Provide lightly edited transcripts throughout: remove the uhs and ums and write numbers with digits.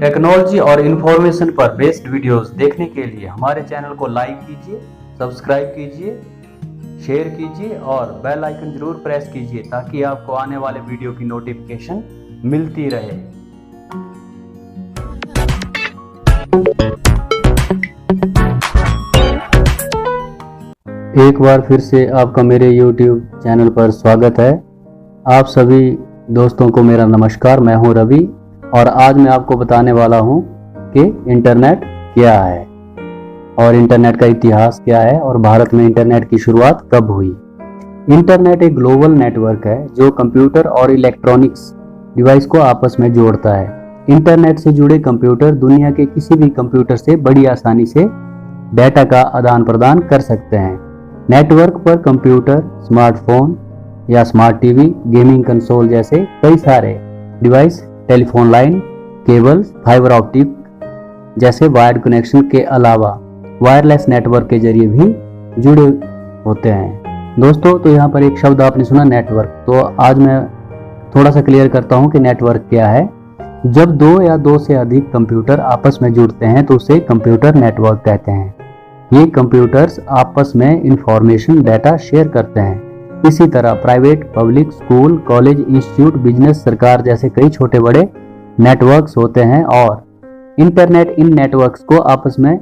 Technology और information पर based videos देखने के लिए हमारे चैनल को लाइक कीजिए, सब्सक्राइब कीजिए, शेयर कीजिए और बेल आइकन जरूर प्रेस कीजिए ताकि आपको आने वाले वीडियो की नोटिफिकेशन मिलती रहे। एक बार फिर से आपका मेरे YouTube चैनल पर स्वागत है। आप सभी दोस्तों को मेरा नमस्कार। मैं हूं रवि और आज मैं आपको बताने वाला हूं कि इंटरनेट क्या है और इंटरनेट का इतिहास क्या है और भारत में इंटरनेट की शुरुआत कब हुई। इंटरनेट एक ग्लोबल नेटवर्क है जो कंप्यूटर और इलेक्ट्रॉनिक्स डिवाइस को आपस में जोड़ता है। इंटरनेट से जुड़े कंप्यूटर दुनिया के किसी भी कंप्यूटर से बड़ी आसानी से डेटा का आदान प्रदान कर सकते हैं। नेटवर्क पर कंप्यूटर, स्मार्टफोन या स्मार्ट टीवी, गेमिंग कंसोल जैसे कई सारे device, telephone line, cables, fibre optic जैसे वायर्ड कनेक्शन के अलावा वायरलेस नेटवर्क के जरिए भी जुड़े होते हैं। दोस्तों, तो यहाँ पर एक शब्द आपने सुना, नेटवर्क। तो आज मैं थोड़ा सा क्लियर करता हूँ कि नेटवर्क क्या है। जब दो या दो से अधिक कंप्यूटर आपस में जुड़ते हैं तो उसे कंप्यूटर नेटवर्क कहते हैं। ये कंप्यूटर्स आपस में इंफॉर्मेशन, डेटा शेयर करते हैं। इसी तरह private, public, school, college, institute, business, सरकार जैसे कई छोटे बड़े नेटवर्क्स होते हैं और इंटरनेट इन नेटवर्क्स को आपस में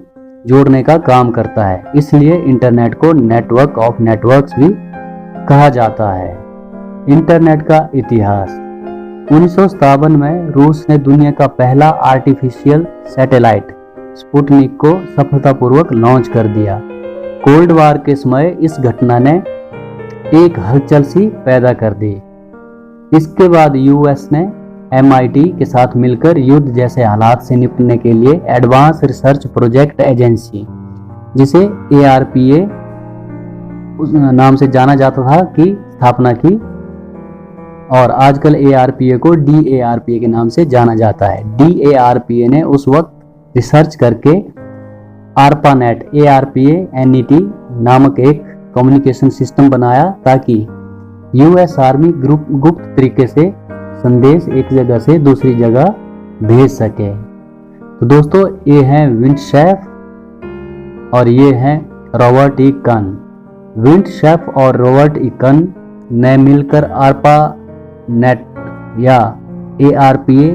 जोड़ने का काम करता है। इसलिए इंटरनेट को नेटवर्क ऑफ नेटवर्क्स भी कहा जाता है। इंटरनेट का इतिहास। 1957 में रूस ने दुनिया का पहला आर्टिफिशियल सैटेलाइट स्पुतनिक को सफलतापूर्वक लॉन्च कर दिया। कोल्ड वार के समय इस घटना ने एक हलचल सी पैदा कर दी। इसके बाद यूएस ने MIT के साथ मिलकर युद्ध जैसे हालात से निपटने के लिए एडवांस रिसर्च प्रोजेक्ट एजेंसी, जिसे ARPA नाम से जाना जाता था, की स्थापना की और आजकल ARPA को DARPA के नाम से जाना जाता है। DARPA ने उस वक्त रिसर्च करके ARPANET नामक एक कम्युनिकेशन सिस्टम बनाया ताकि US आर्मी गुप्त तरीके से संदेश एक जगह से दूसरी जगह भेज सके। तो दोस्तों, ये हैं विंडशेफ और ये हैं रॉबर्ट ई कन। विंडशेफ और रॉबर्ट ई कन ने मिलकर ARPANET या ARPA,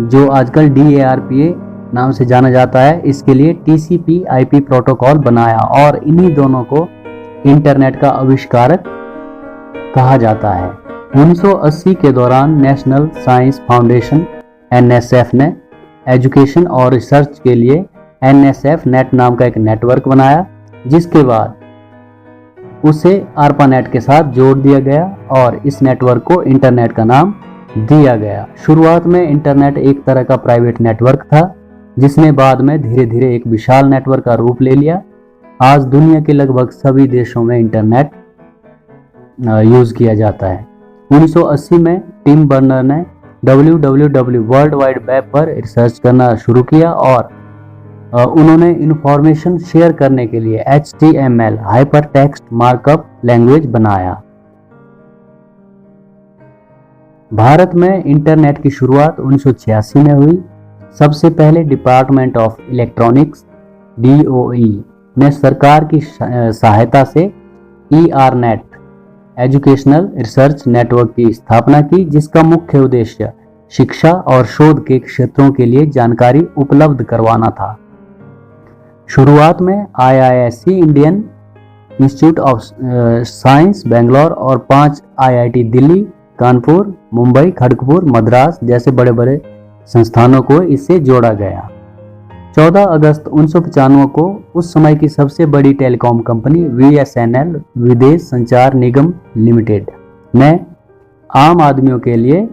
जो आजकल DARPA नाम से जाना जाता है, इसके लिए TCP/IP प्रोटोकॉल बनाया और इन्हीं दोनों को इंटरनेट का आविष्कारक कहा जाता है। 1980 के दौरान नेशनल साइंस फाउंडेशन NSF ने एजुकेशन और रिसर्च के लिए NSF नेट नाम का एक नेटवर्क बनाया, जिसके बाद उसे ARPANET के साथ जोड़ दिया गया और इस नेटवर्क को इंटरनेट का नाम दिया गया। शुरुआत में इंटरनेट एक तरह का प्राइवेट नेटवर्क था, जिसने बाद में धीरे धीरे एक विशाल नेटवर्क का रूप ले लिया। आज दुनिया के लगभग सभी देशों में इंटरनेट यूज किया जाता है। 1980 में टिम बर्नर ने www वर्ल्ड वाइड वेब पर रिसर्च करना शुरू किया और उन्होंने इंफॉर्मेशन शेयर करने के लिए HTML hyper text markup language बनाया। भारत में इंटरनेट की शुरुआत 1986 में हुई। सबसे पहले डिपार्टमेंट ऑफ इलेक्ट्रॉनिक्स DOE ने सरकार की सहायता से ERNET एजुकेशनल रिसर्च नेटवर्क की स्थापना की, जिसका मुख्य उद्देश्य शिक्षा और शोध के क्षेत्रों के लिए जानकारी उपलब्ध करवाना था। शुरुआत में IISc Indian institute of science Bangalore और 5 IIT दिल्ली, कानपुर, मुंबई, खड़गपुर, मद्रास जैसे बड़े बड़े संस्थानों को इससे जोड़ा गया। 14 अगस्त 1995 को उस समय की सबसे बड़ी टेलीकॉम कंपनी VSNL विदेश संचार निगम लिमिटेड ने आम आदमियों के लिए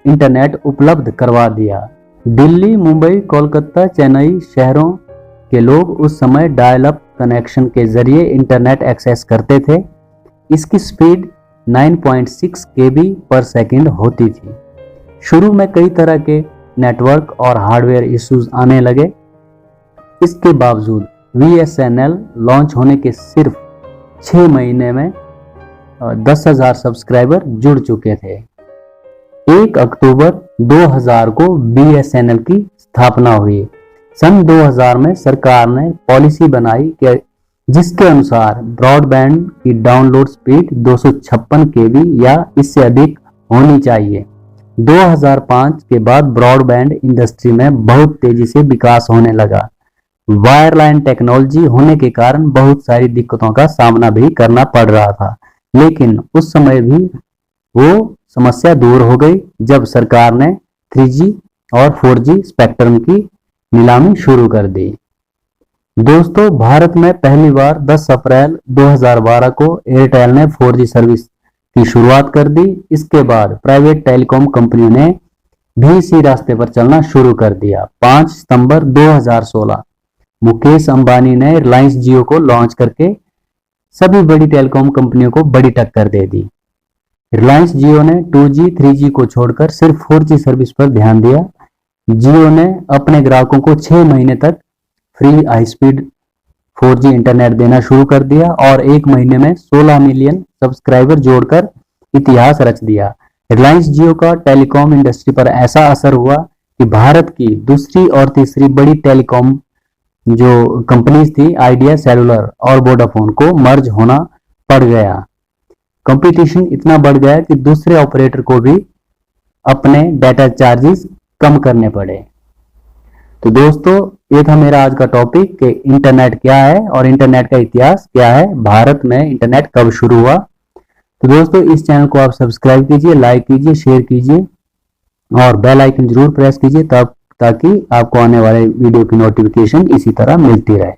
इंटरनेट उपलब्ध करवा दिया। दिल्ली, मुंबई, कोलकाता, चेन्नई शहरों के लोग उस समय डायल अप कनेक्शन के जरिए इंटरनेट एक्सेस करते थे। इसकी स्पीड 9.6 KB पर सेकंड होती थी। शुरू में कई तरह के नेटवर्क और हार्डवेयर इश्यूज आने लगे। इसके बावजूद VSNL लॉन्च होने के सिर्फ 6 महीने में 10,000 सब्सक्राइबर जुड़ चुके थे। 1 अक्टूबर 2000 को BSNL की स्थापना हुई। सन 2000 में सरकार ने पॉलिसी बनाई कि जिसके अनुसार ब्रॉडबैंड की डाउनलोड स्पीड 256 KB या इससे अधिक होनी चाहिए। 2005 के बाद ब्रॉडबैंड इंडस्ट्री में बहुत तेजी से विकास होने लगा। वायरलाइन टेक्नोलॉजी होने के कारण बहुत सारी दिक्कतों का सामना भी करना पड़ रहा था, लेकिन उस समय भी वो समस्या दूर हो गई जब सरकार ने 3G और 4G स्पेक्ट्रम की नीलामी शुरू कर दी। दोस्तों, भारत में पहली बार 10 अप्रैल 2012 को एयरटेल ने 4G सर्विस की शुरुआत कर दी। इसके बाद प्राइवेट टेलीकॉम कंपनियों ने भी इसी रास्ते पर चलना शुरू कर दिया। 5 सितंबर 2016 मुकेश अंबानी ने रिलायंस जियो को लॉन्च करके सभी बड़ी टेलीकॉम कंपनियों को बड़ी टक्कर दे दी। रिलायंस जियो ने 2G 3G को छोड़कर सिर्फ 4G सर्विस पर ध्यान दिया। जियो ने अपने ग्राहकों को 6 महीने तक free high speed 4G internet देना शुरू कर दिया और 1 महीने में 16 मिलियन सब्सक्राइबर जोड़कर इतिहास रच दिया। रिलायंस जियो का टेलीकॉम इंडस्ट्री पर ऐसा असर हुआ कि भारत की दूसरी और तीसरी बड़ी टेलीकॉम जो कंपनीज थी, आइडिया सेलुलर और वोडाफोन को मर्ज होना पड़ गया। कंपटीशन इतना बढ़ गया कि दूसरे ऑपरेटर को भी अपने डाटा चार्जेस कम करने पड़े। तो दोस्तों, ये था मेरा आज का टॉपिक कि इंटरनेट क्या है और इंटरनेट का इतिहास क्या है, भारत में इंटरनेट कब शुरू हुआ। तो दोस्तों, इस चैनल को आप सब्सक्राइब कीजिए, लाइक कीजिए, शेयर कीजिए और बेल आइकन जरूर प्रेस कीजिए तब ताकि आपको आने वाले वीडियो की नोटिफिकेशन इसी तरह मिलती रहे।